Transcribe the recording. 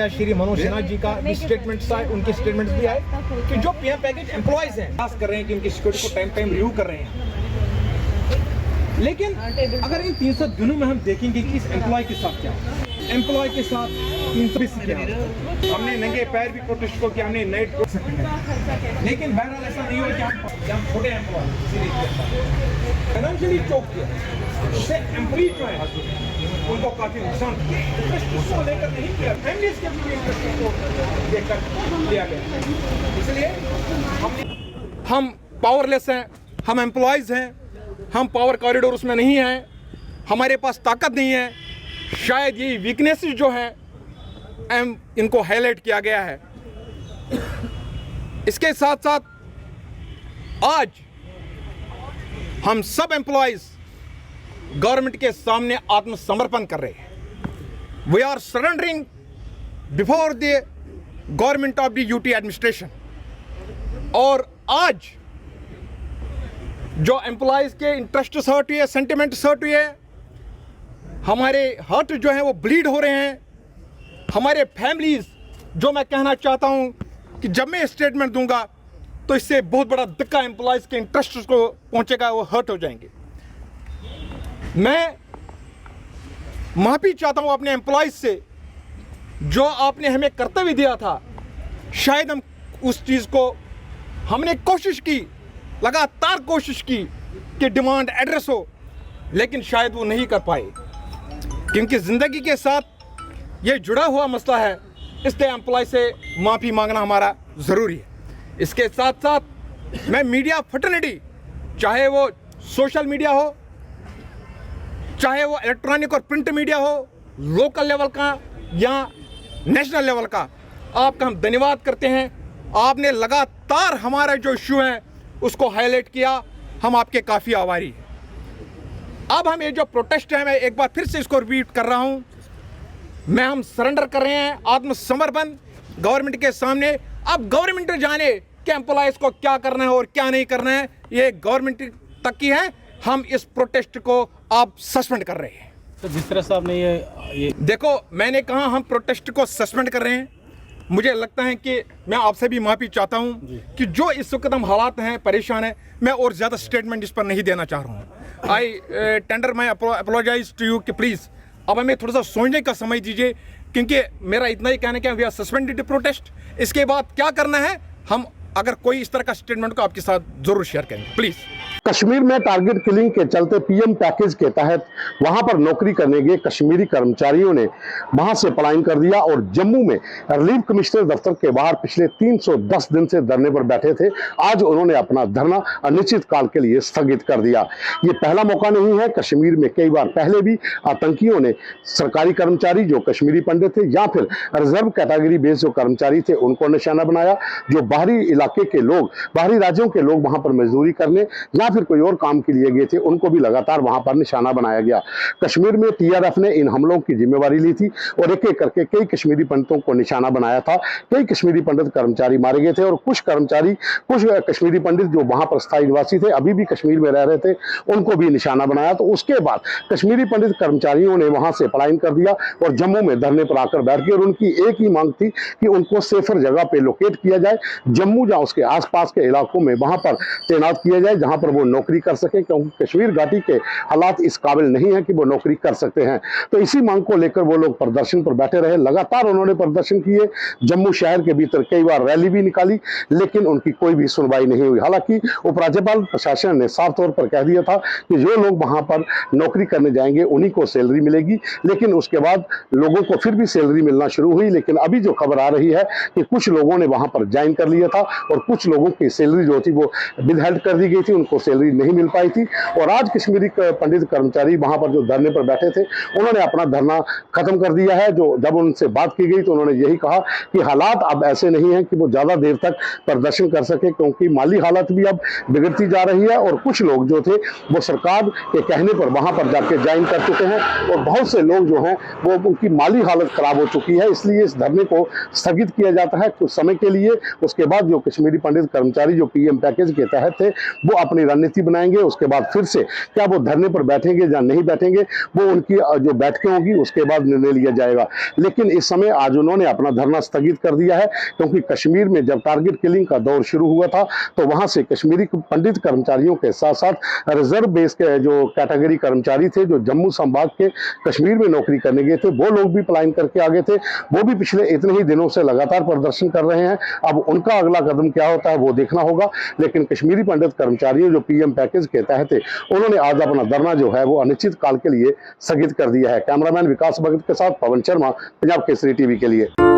श्री मनोज सिन्हा जी का भी स्टेटमेंट्स आए, उनके स्टेटमेंट्स भी आए कि जो पीएम पैकेज एम्प्लॉयज हैं पास कर रहे हैं कि उनकी सिक्योरिटी को टाइम रिव्यू कर रहे हैं। लेकिन अगर इन 300 दिनों में हम देखेंगे कि इस एम्प्लॉय के साथ क्या, एम्प्लॉय के साथ 320 क्या, हमने नंगे पैर भी प्रोटेस्ट को किया, हमने नाइट लेकिन बहरहाल ऐसा नहीं हुआ कि हम छोटे एम्प्लॉय फाइनेंशियली चौक किया, उससे एम्प्लॉय जो है उनको काफी नुकसान को लेकर नहीं किया, फैमिलीज के भी इंटरेस्ट को लेकर लिया गया। इसलिए हम पावरलेस हैं, हम एम्प्लॉयज हैं, हम पावर कॉरिडोर उसमें नहीं हैं, हमारे पास ताकत नहीं है। शायद यही वीकनेसेस जो हैं इनको हाईलाइट किया गया है। इसके साथ साथ आज हम सब एम्प्लॉयज गवर्नमेंट के सामने आत्मसमर्पण कर रहे हैं। We are surrendering before the government of the UT administration. और आज जो एम्प्लॉयज के इंटरेस्ट हर्ट हुए, सेंटिमेंट हर्ट हुए, हमारे हार्ट जो है वो ब्लीड हो रहे हैं, हमारे फैमिलीज, जो मैं कहना चाहता हूं कि जब मैं स्टेटमेंट दूंगा तो इससे बहुत बड़ा धक्का एम्प्लॉयज के इंटरेस्ट को पहुंचेगा, वो हर्ट हो जाएंगे। मैं माफी चाहता हूं अपने एम्प्लॉयज से, जो आपने हमें कर्तव्य दिया था, शायद हम उस चीज को हमने कोशिश की, लगातार कोशिश की कि डिमांड एड्रेस हो, लेकिन शायद वो नहीं कर पाए, क्योंकि ज़िंदगी के साथ ये जुड़ा हुआ मसला है। इसलिए एम्प्लॉय से माफ़ी मांगना हमारा ज़रूरी है। इसके साथ साथ मैं मीडिया फटर्निटी, चाहे वो सोशल मीडिया हो, चाहे वो इलेक्ट्रॉनिक और प्रिंट मीडिया हो, लोकल लेवल का या नेशनल लेवल का, आपका हम धन्यवाद करते हैं। आपने लगातार हमारा जो इशू है उसको हाईलाइट किया, हम आपके काफ़ी आभारी हैं। अब हम ये जो प्रोटेस्ट है, मैं एक बार फिर से इसको रिपीट कर रहा हूं, हम सरेंडर कर रहे हैं, आत्मसमर्पण गवर्नमेंट के सामने। अब गवर्नमेंट जाने कि एम्प्लॉयज को क्या करना है और क्या नहीं करना है, ये गवर्नमेंट तक की है। हम इस प्रोटेस्ट को आप सस्पेंड कर रहे हैं। तो जिस तरह से आपने ये देखो, मैंने कहा हम प्रोटेस्ट को सस्पेंड कर रहे हैं। मुझे लगता है कि मैं आपसे भी माफ़ी चाहता हूं कि जो इस वक्त हम हालात हैं, परेशान हैं, मैं और ज़्यादा स्टेटमेंट इस पर नहीं देना चाह रहा हूं। I tender my apologise to you कि प्लीज़ अब हमें थोड़ा सा सोचने का समय दीजिए, क्योंकि मेरा इतना ही कहना है कि वी आर सस्पेंडेड प्रोटेस्ट। इसके बाद क्या करना है, हम अगर कोई इस तरह का स्टेटमेंट को आपके साथ ज़रूर शेयर करेंगे, प्लीज़। कश्मीर में टारगेट किलिंग के चलते पीएम पैकेज के तहत वहां पर नौकरी करने गए कश्मीरी कर्मचारियों ने वहां से पलायन कर दिया और जम्मू में रिलीफ कमिश्नर दफ्तर के बाहर पिछले 310 दिन से धरने पर बैठे थे। आज उन्होंने अपना धरना अनिश्चित काल के लिए स्थगित कर दिया। ये पहला मौका नहीं है, कश्मीर में कई बार पहले भी आतंकियों ने सरकारी कर्मचारी जो कश्मीरी पंडित थे या फिर रिजर्व कैटेगरी बेस्ड जो कर्मचारी थे उनको निशाना बनाया। जो बाहरी इलाके के लोग, बाहरी राज्यों के लोग वहां पर मजदूरी करने या फिर कोई और काम के लिए गए थे, उनको भी लगातार वहां पर निशाना बनाया गया। कश्मीर में टीआरएफ ने इन हमलों की जिम्मेवारी ली थी और एक एक करके कई कश्मीरी पंडितों को निशाना बनाया था। कई कश्मीरी पंडित कर्मचारी मारे गए थे और कुछ कश्मीरी पंडित जो वहां पर स्थायी निवासी थे, अभी भी कश्मीर में रह रहे थे, उनको भी निशाना बनाया। तो उसके बाद कश्मीरी पंडित कर्मचारियों ने वहां से पलायन कर दिया और जम्मू में धरने पर आकर बैठ गए और उनकी एक ही मांग थी कि उनको सेफर जगह पे लोकेट किया जाए, जम्मू या उसके आसपास के इलाकों में वहां पर तैनात किया जाए जहां पर वो नौकरी कर सके, क्योंकि कश्मीर घाटी के हालात इस काबिल नहीं है कि वो नौकरी कर सकते हैं। तो इसी मांग को लेकर वो लोग प्रदर्शन पर बैठे रहे। लगातार उन्होंने प्रदर्शन किए, जम्मू शहर के भीतर कई बार रैली भी निकाली, लेकिन उनकी कोई भी सुनवाई नहीं हुई। हालांकि उपराज्यपाल प्रशासन ने साफ तौर पर कह दिया था कि जो लोग वहां पर नौकरी करने जाएंगे उन्हीं को सैलरी मिलेगी, लेकिन उसके बाद लोगों को फिर भी सैलरी मिलना शुरू हुई। लेकिन अभी जो खबर आ रही है कि कुछ लोगों ने वहां पर ज्वाइन कर लिया था और कुछ लोगों की सैलरी जो थी वो विदहेल्ड कर दी गई थी, उनको सैलरी नहीं मिल पाई थी। और आज कश्मीरी पंडित कर्मचारी वहां पर जो धरने पर बैठे थे, उन्होंने अपना धरना खत्म कर दिया है। जो जब उनसे बात की गई तो उन्होंने यही कहा कि हालात अब ऐसे नहीं है कि वो ज्यादा देर तक प्रदर्शन कर सके, क्योंकि माली हालत भी अब बिगड़ती जा रही है और कुछ लोग जो थे वो सरकार के कहने पर वहां पर जाके ज्वाइन कर चुके हैं और बहुत से लोग जो हैं वो उनकी माली हालत खराब हो चुकी है। इसलिए इस धरने को स्थगित किया जाता है कुछ समय के लिए। उसके बाद जो कश्मीरी पंडित कर्मचारी जो पीएम पैकेज के तहत थे वो अपनी रणनीति बनाएंगे, उसके बाद फिर से क्या वो धरने पर बैठेंगे या नहीं बैठेंगे, वो उनकी जो बैठकें होंगी उसके बाद निर्णय लिया जाएगा। लेकिन इस समय आज उन्होंने अपना धरना स्थगित कर दिया है, क्योंकि कश्मीर में जब टारगेट किलिंग का दौर शुरू हुआ था तो वहां से कश्मीरी पंडित कर्मचारियों के साथ साथ रिजर्व बेस के जो कैटेगरी कर्मचारी थे, जो जम्मू संभाग के कश्मीर में नौकरी करने गए थे, वो लोग भी पलायन करके आगे थे। वो भी पिछले इतने ही दिनों से लगातार प्रदर्शन कर रहे हैं। अब उनका अगला कदम क्या होता है वो देखना होगा। लेकिन कश्मीरी पंडित कर्मचारियों जो पीएम पैकेज के तहत थे, उन्होंने आज अपना धरना जो है वो अनिश्चित काल के लिए स्थगित कर दिया है। कैमरामैन विकास भगत के साथ पवन शर्मा, पंजाब केसरी टीवी के लिए।